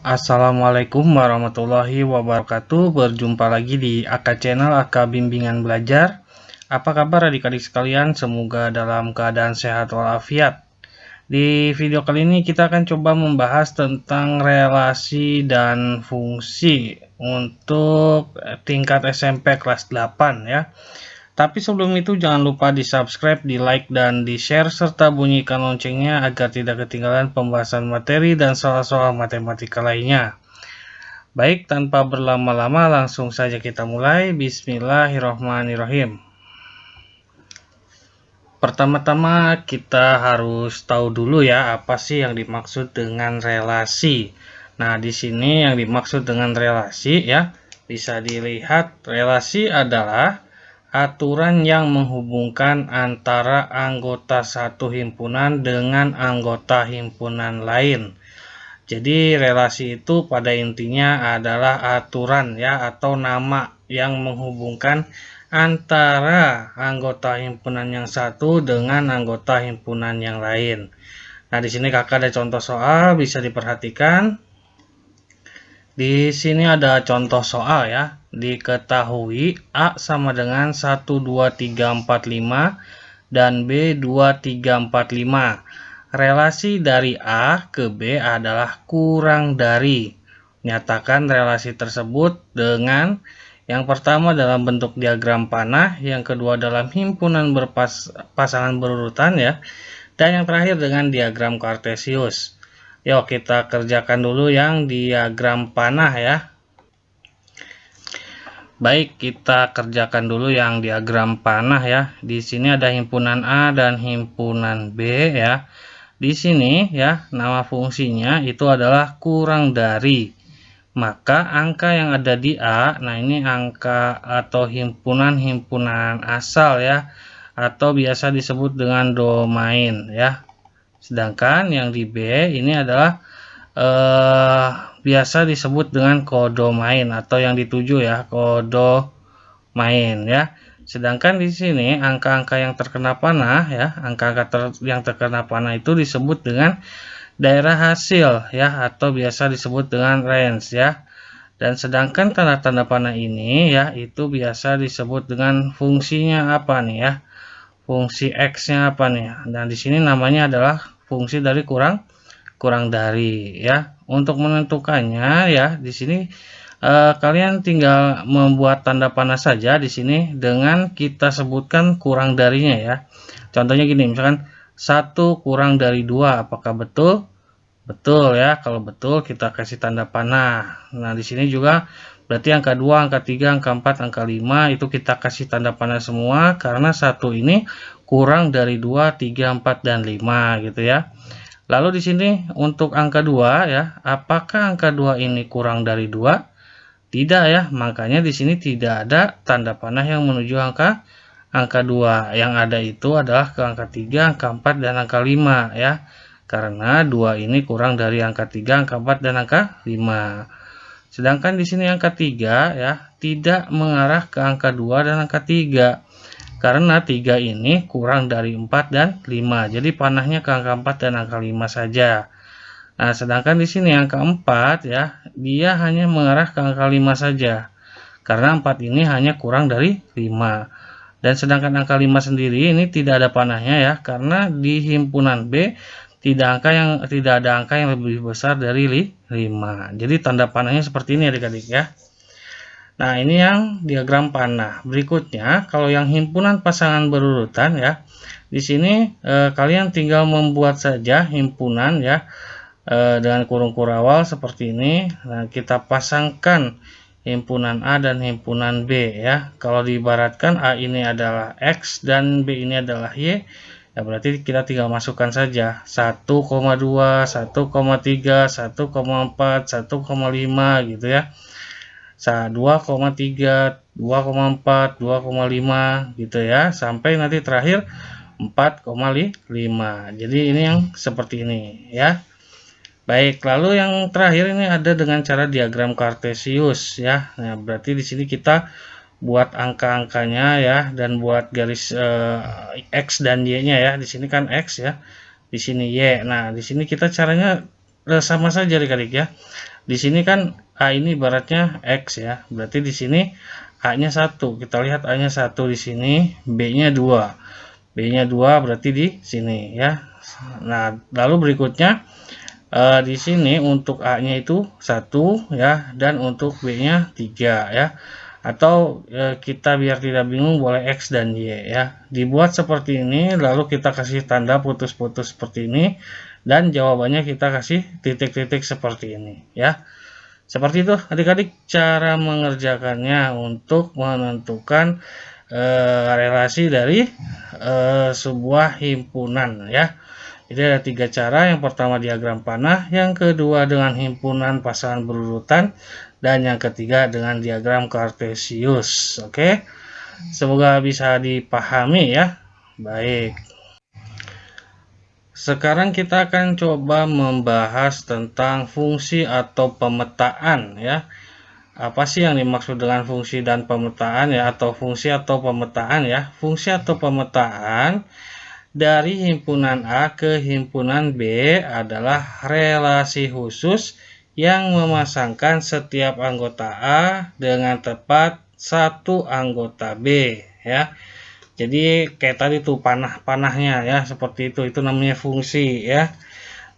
Assalamualaikum warahmatullahi wabarakatuh. Berjumpa lagi di AK Channel AK Bimbingan Belajar. Apa kabar adik-adik sekalian? Semoga dalam keadaan sehat walafiat. Di video kali ini kita akan coba membahas tentang relasi dan fungsi untuk tingkat SMP kelas 8 ya. Tapi sebelum itu jangan lupa di subscribe, di like, dan di share serta bunyikan loncengnya agar tidak ketinggalan pembahasan materi dan soal-soal matematika lainnya. Baik, tanpa berlama-lama langsung saja kita mulai. Bismillahirrahmanirrahim. Pertama-tama kita harus tahu dulu ya apa sih yang dimaksud dengan relasi. Nah, di sini yang dimaksud dengan relasi ya bisa dilihat relasi adalah aturan yang menghubungkan antara anggota satu himpunan dengan anggota himpunan lain. Jadi relasi itu pada intinya adalah aturan ya atau nama yang menghubungkan antara anggota himpunan yang satu dengan anggota himpunan yang lain. Nah, di sini kakak ada contoh soal bisa diperhatikan. Di sini ada contoh soal ya. Diketahui A sama dengan 1, 2, 3, 4, 5 dan B 2, 3, 4, 5. Relasi dari A ke B adalah kurang dari. Nyatakan relasi tersebut dengan yang pertama dalam bentuk diagram panah, yang kedua dalam himpunan pasangan berurutan ya, dan yang terakhir dengan diagram kartesius. Yuk kita kerjakan dulu yang diagram panah ya. Baik, kita kerjakan dulu yang diagram panah ya. Di sini ada himpunan A dan himpunan B ya. Di sini ya, nama fungsinya itu adalah kurang dari. Maka angka yang ada di A, nah ini angka atau himpunan asal ya, atau biasa disebut dengan domain ya. Sedangkan yang di B ini adalah biasa disebut dengan kodomain atau yang dituju ya, kodomain ya. Sedangkan di sini angka-angka yang terkena panah ya, angka-angka yang terkena panah itu disebut dengan daerah hasil ya atau biasa disebut dengan range ya. Dan sedangkan tanda-tanda panah ini ya itu biasa disebut dengan fungsinya apa nih ya? Fungsi X-nya apa nih? Dan di sini namanya adalah fungsi dari kurang dari ya. Untuk menentukannya ya di sini kalian tinggal membuat tanda panah saja di sini dengan kita sebutkan kurang darinya ya. Contohnya gini, misalkan 1 kurang dari 2, apakah betul? Betul ya. Kalau betul kita kasih tanda panah. Nah, di sini juga berarti angka 2, angka 3, angka 4, angka 5 itu kita kasih tanda panah semua karena 1 ini kurang dari 2, 3, 4 dan 5 gitu ya. Lalu di sini untuk angka 2 ya, apakah angka 2 ini kurang dari 2? Tidak ya, makanya di sini tidak ada tanda panah yang menuju angka 2. Yang ada itu adalah ke angka 3, angka 4 dan angka 5 ya. Karena 2 ini kurang dari angka 3, angka 4 dan angka 5. Sedangkan di sini angka 3 ya, tidak mengarah ke angka 2 dan angka 3. Karena 3 ini kurang dari 4 dan 5. Jadi panahnya ke angka 4 dan angka 5 saja. Nah, sedangkan di sini angka 4 ya, dia hanya mengarah ke angka 5 saja. Karena 4 ini hanya kurang dari 5. Dan sedangkan angka 5 sendiri ini tidak ada panahnya ya, karena di himpunan B tidak ada angka yang lebih besar dari 5. Jadi tanda panahnya seperti ini adik-adik ya. Nah, ini yang diagram panah. Berikutnya, kalau yang himpunan pasangan berurutan ya, di sini kalian tinggal membuat saja himpunan ya dengan kurung kurawal seperti ini. Nah, kita pasangkan himpunan A dan himpunan B ya. Kalau diibaratkan A ini adalah X dan B ini adalah Y, ya berarti kita tinggal masukkan saja 1,2, 1,3, 1,4, 1,5 gitu ya. 2,3, 2,4, 2,5 gitu ya, sampai nanti terakhir 4,5. Jadi ini yang seperti ini ya. Baik, lalu yang terakhir ini ada dengan cara diagram kartesius ya. Nah, berarti di sini kita buat angka-angkanya ya dan buat garis X dan Y-nya ya. Di sini kan X ya. Di sini Y. Nah, di sini kita caranya sama saja adik-adik ya. Di sini kan A ini ibaratnya X ya. Berarti di sini A-nya 1. Kita lihat A-nya 1 di sini, B-nya 2. B-nya 2 berarti di sini ya. Nah, lalu berikutnya di sini untuk A-nya itu 1 ya, dan untuk B-nya 3 ya. Atau kita biar tidak bingung boleh X dan Y ya. Dibuat seperti ini, lalu kita kasih tanda putus-putus seperti ini, dan jawabannya kita kasih titik-titik seperti ini ya. Seperti itu adik-adik cara mengerjakannya untuk menentukan relasi dari sebuah himpunan ya. Jadi ada 3 cara. Yang pertama diagram panah, yang kedua dengan himpunan pasangan berurutan, dan yang ketiga dengan diagram kartesius. Oke, semoga bisa dipahami ya. Baik, sekarang kita akan coba membahas tentang fungsi atau pemetaan ya. Apa sih yang dimaksud dengan fungsi dan pemetaan ya, atau fungsi atau pemetaan ya? Fungsi atau pemetaan dari himpunan A ke himpunan B adalah relasi khusus yang memasangkan setiap anggota A dengan tepat satu anggota B ya. Jadi kayak tadi tuh panah-panahnya ya, seperti itu namanya fungsi ya.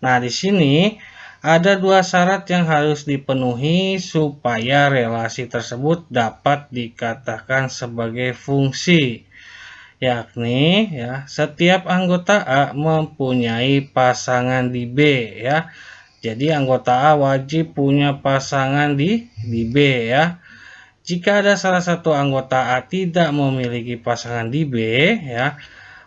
Nah, di sini ada 2 syarat yang harus dipenuhi supaya relasi tersebut dapat dikatakan sebagai fungsi, yakni ya setiap anggota A mempunyai pasangan di B ya. Jadi anggota A wajib punya pasangan di B ya. Jika ada salah satu anggota A tidak memiliki pasangan di B ya,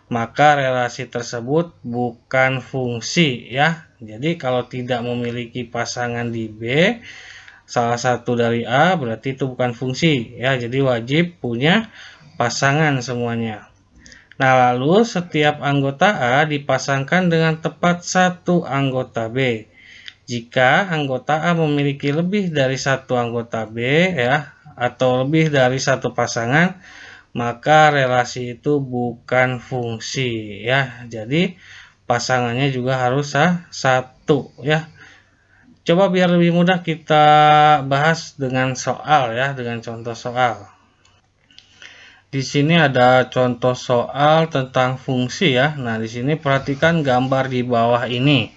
maka relasi tersebut bukan fungsi ya. Jadi kalau tidak memiliki pasangan di B, salah satu dari A, berarti itu bukan fungsi ya. Jadi wajib punya pasangan semuanya. Nah, lalu setiap anggota A dipasangkan dengan tepat satu anggota B. Jika anggota A memiliki lebih dari satu anggota B ya, atau lebih dari satu pasangan, maka relasi itu bukan fungsi ya. Jadi pasangannya juga harus satu ya. Coba biar lebih mudah kita bahas dengan soal ya, dengan contoh soal. Di sini ada contoh soal tentang fungsi ya. Nah, di sini perhatikan gambar di bawah ini.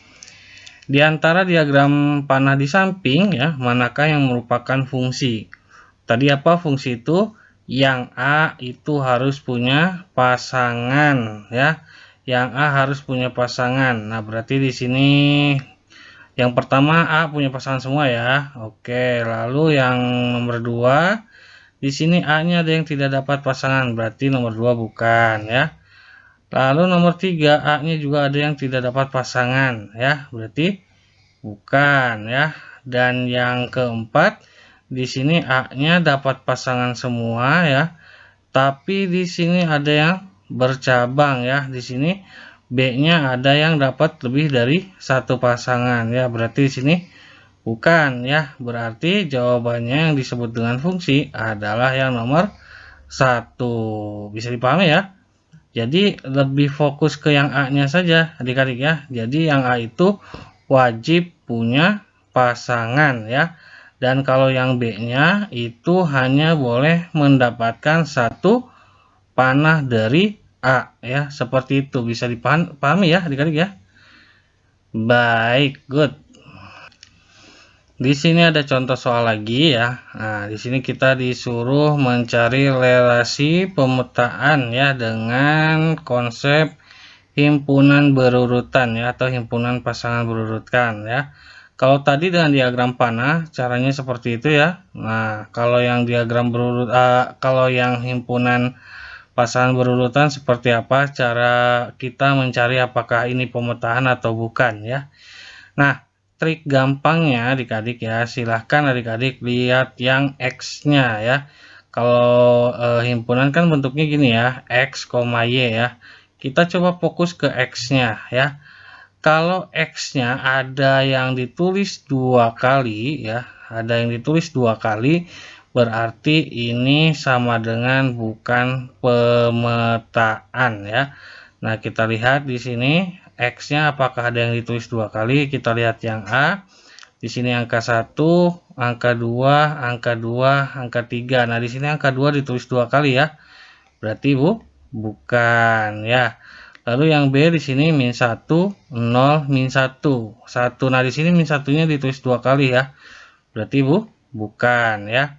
Di antara diagram panah di samping ya, manakah yang merupakan fungsi? Tadi apa fungsi itu? Yang A itu harus punya pasangan ya. Yang A harus punya pasangan. Nah, berarti di sini yang pertama A punya pasangan semua ya. Oke, lalu yang nomor 2 di sini A-nya ada yang tidak dapat pasangan, berarti nomor 2 bukan ya. Lalu nomor 3 A-nya juga ada yang tidak dapat pasangan ya, berarti bukan ya. Dan yang keempat di sini A-nya dapat pasangan semua ya. Tapi di sini ada yang bercabang ya. Di sini B-nya ada yang dapat lebih dari satu pasangan ya, berarti di sini bukan ya. Berarti jawabannya yang disebut dengan fungsi adalah yang nomor 1. Bisa dipahami ya? Jadi lebih fokus ke yang A-nya saja adik-adik ya. Jadi yang A itu wajib punya pasangan ya. Dan kalau yang B-nya itu hanya boleh mendapatkan satu panah dari A ya. Seperti itu, bisa dipahami ya adik-adik ya. Baik, good. Di sini ada contoh soal lagi ya. Nah, di sini kita disuruh mencari relasi pemetaan ya dengan konsep himpunan berurutan ya, atau himpunan pasangan berurutan ya. Kalau tadi dengan diagram panah caranya seperti itu ya. Nah, kalau yang diagram kalau yang himpunan pasangan berurutan seperti apa cara kita mencari apakah ini pemetaan atau bukan ya. Nah, trik gampangnya adik-adik ya, silahkan adik-adik lihat yang X-nya ya. Kalau himpunan kan bentuknya gini ya, X, Y ya. Kita coba fokus ke X-nya ya. Kalau X-nya ada yang ditulis 2 kali ya, ada yang ditulis 2 kali, berarti ini sama dengan bukan pemetaan ya. Nah, kita lihat di sini X-nya apakah ada yang ditulis 2 kali? Kita lihat yang A. Di sini angka 1, angka 2, angka 2, angka 3. Nah, di sini angka 2 ditulis 2 kali ya. Berarti bukan ya. Lalu yang B di sini min 1, 0, min 1. 1. Nah, di sini min 1-nya ditulis 2 kali ya. Berarti bukan ya.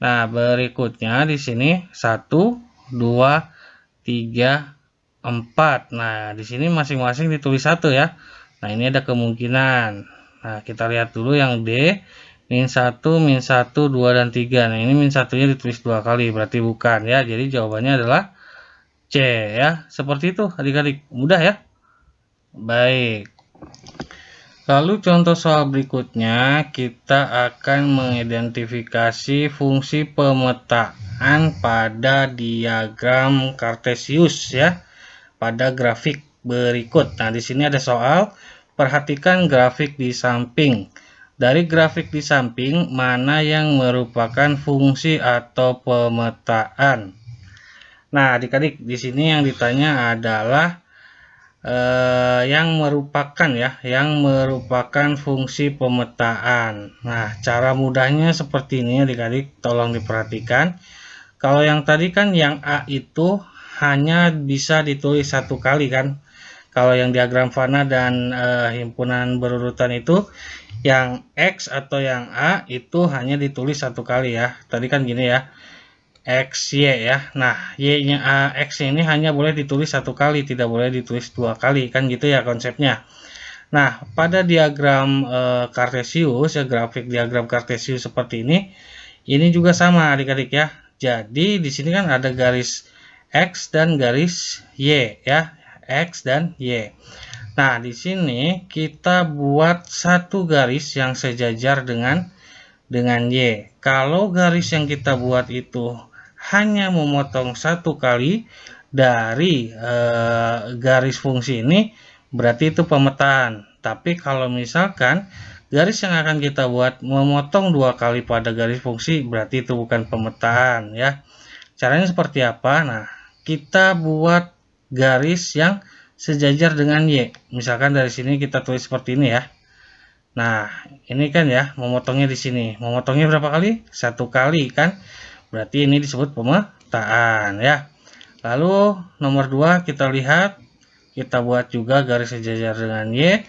Nah, berikutnya di sini 1, 2, 3, 4. Nah, di sini masing-masing ditulis 1 ya. Nah, ini ada kemungkinan. Nah, kita lihat dulu yang D, min 1, min 1, 2, dan 3. Nah, ini min 1-nya ditulis 2 kali, berarti bukan ya. Jadi jawabannya adalah C ya. Seperti itu adik-adik. Mudah ya? Baik. Lalu contoh soal berikutnya, kita akan mengidentifikasi fungsi pemetaan pada diagram Kartesius ya, pada grafik berikut. Nah, di sini ada soal. Perhatikan grafik di samping. Dari grafik di samping, mana yang merupakan fungsi atau pemetaan? Nah, adik-adik, di sini yang ditanya adalah yang merupakan fungsi pemetaan. Nah, cara mudahnya seperti ini adik-adik, tolong diperhatikan. Kalau yang tadi kan yang A itu hanya bisa ditulis 1 kali kan. Kalau yang diagram fana dan himpunan berurutan itu, yang X atau yang A itu hanya ditulis 1 kali ya. Tadi kan gini ya, X, Y ya. Nah, Y-nya X ini hanya boleh ditulis 1 kali, tidak boleh ditulis 2 kali. Kan gitu ya konsepnya. Nah, pada diagram Kartesius, ya grafik diagram Kartesius seperti ini juga sama adik-adik ya. Jadi, di sini kan ada garis X dan garis Y ya. X dan Y. Nah, di sini kita buat satu garis yang sejajar dengan Y. Kalau garis yang kita buat itu hanya memotong 1 kali dari garis fungsi ini, berarti itu pemetaan. Tapi kalau misalkan garis yang akan kita buat memotong 2 kali pada garis fungsi, berarti itu bukan pemetaan ya. Caranya seperti apa? Nah, kita buat garis yang sejajar dengan Y. Misalkan dari sini kita tulis seperti ini ya. Nah, ini kan ya, memotongnya di sini. Memotongnya berapa kali? 1 kali kan? Berarti ini disebut pemetaan ya. Lalu nomor 2 kita lihat, kita buat juga garis sejajar dengan Y.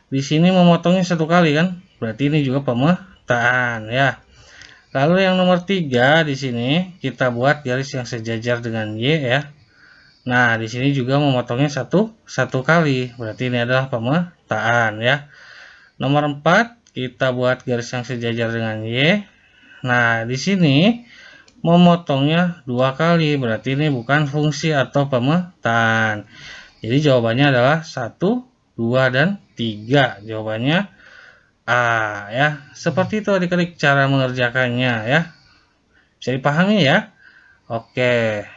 Di sini memotongnya 1 kali kan? Berarti ini juga pemetaan ya. Lalu yang nomor 3 di sini kita buat garis yang sejajar dengan Y ya. Nah, di sini juga memotongnya satu kali. Berarti ini adalah pemetaan ya. Nomor 4 kita buat garis yang sejajar dengan Y. Nah, di sini memotongnya 2 kali. Berarti ini bukan fungsi atau pemetaan. Jadi jawabannya adalah 1, 2, dan 3. Jawabannya A ya. Seperti itu adik-adik cara mengerjakannya ya. Bisa dipahami ya? Oke.